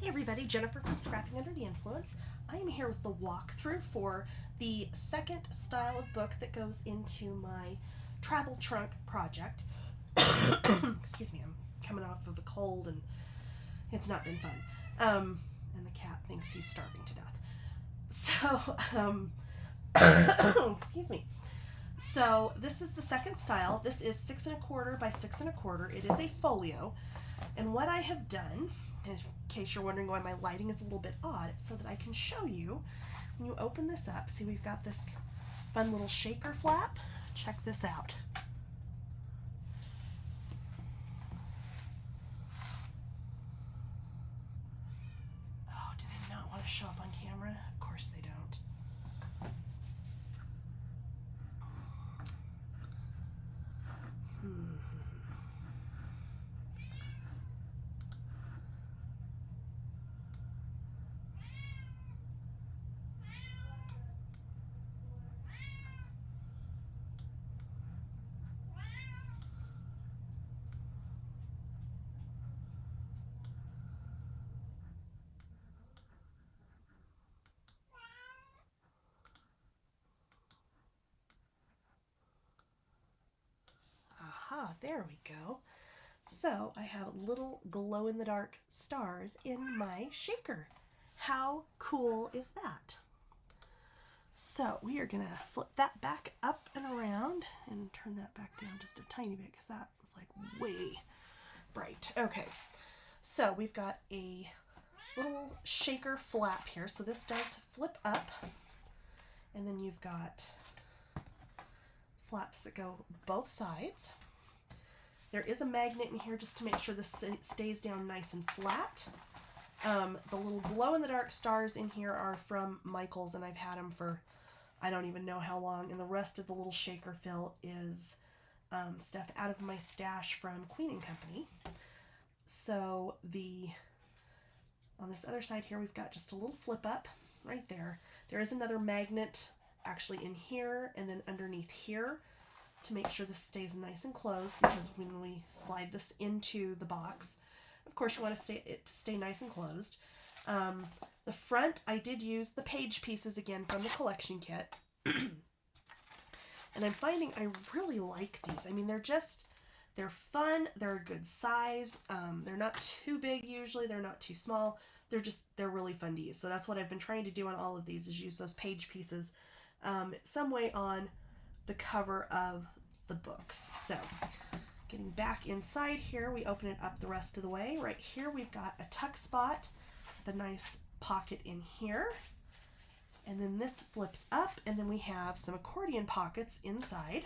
Hey everybody, Jennifer from Scrapping Under the Influence. I am here with the walkthrough for the second style of book that goes into my travel trunk project. Excuse me, I'm coming off of a cold and it's not been fun. And the cat thinks he's starving to death. So, excuse me. So this is the second style. This is 6 1/4 by 6 1/4. It is a folio. And what I have done, in case you're wondering why my lighting is a little bit odd, it's so that I can show you when you open this up. See, we've got this fun little shaker flap. Check this out. Oh, do they not want to show up on camera? Of course they don't. Aha, there we go. So I have little glow-in-the-dark stars in my shaker. How cool is that? So we are going to flip that back up and around and turn that back down just a tiny bit because that was like way bright. Okay, so we've got a little shaker flap here. So this does flip up, and then you've got flaps that go both sides. There is a magnet in here just to make sure this stays down nice and flat. The little glow-in-the-dark stars in here are from Michaels, and I've had them for I don't even know how long. And the rest of the little shaker fill is stuff out of my stash from Queen & Company. So on this other side here, we've got just a little flip up right there. There is another magnet actually in here and then underneath here to make sure this stays nice and closed, because when we slide this into the box, of course you want it to stay nice and closed. The front, I did use the page pieces again from the collection kit. And I'm finding I really like these. I mean, they're fun, they're a good size, they're not too big usually, they're not too small, they're really fun to use. So that's what I've been trying to do on all of these, is use those page pieces some way on the cover of the books. So getting back inside here, we open it up the rest of the way. Right here we've got a tuck spot, the nice pocket in here, and then this flips up, and then we have some accordion pockets inside,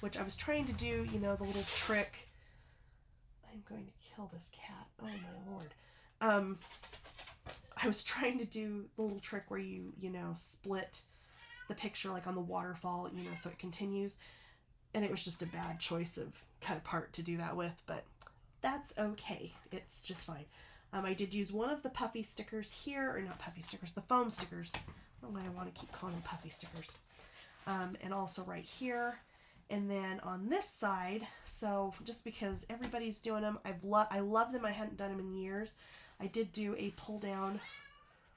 which I was trying to do, the little trick. I'm going to kill this cat. Oh my lord. I was trying to do the little trick where you split the picture like on the waterfall, so it continues. And it was just a bad choice of cut part to do that with, but that's okay. It's just fine. I did use one of the puffy stickers here, or not puffy stickers, the foam stickers. I don't know why I want to keep calling them puffy stickers. And also right here. And then on this side, so just because everybody's doing them, I love them. I hadn't done them in years. I did do a pull down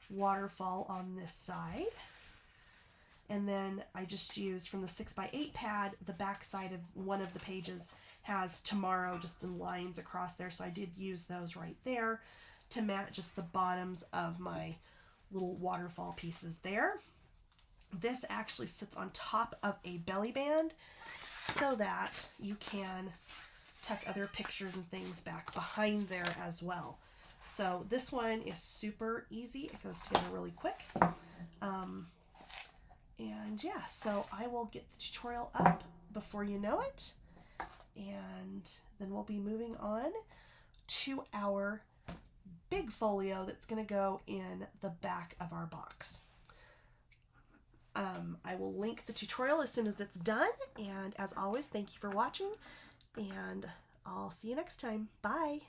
waterfall on this side. And then I just used from the 6x8 pad, the back side of one of the pages has tomorrow just in lines across there. So I did use those right there to match just the bottoms of my little waterfall pieces there. This actually sits on top of a belly band so that you can tuck other pictures and things back behind there as well. So this one is super easy. It goes together really quick. And yeah, so I will get the tutorial up before you know it, and then we'll be moving on to our big folio that's going to go in the back of our box. I will link the tutorial as soon as it's done, and as always, thank you for watching, and I'll see you next time. Bye!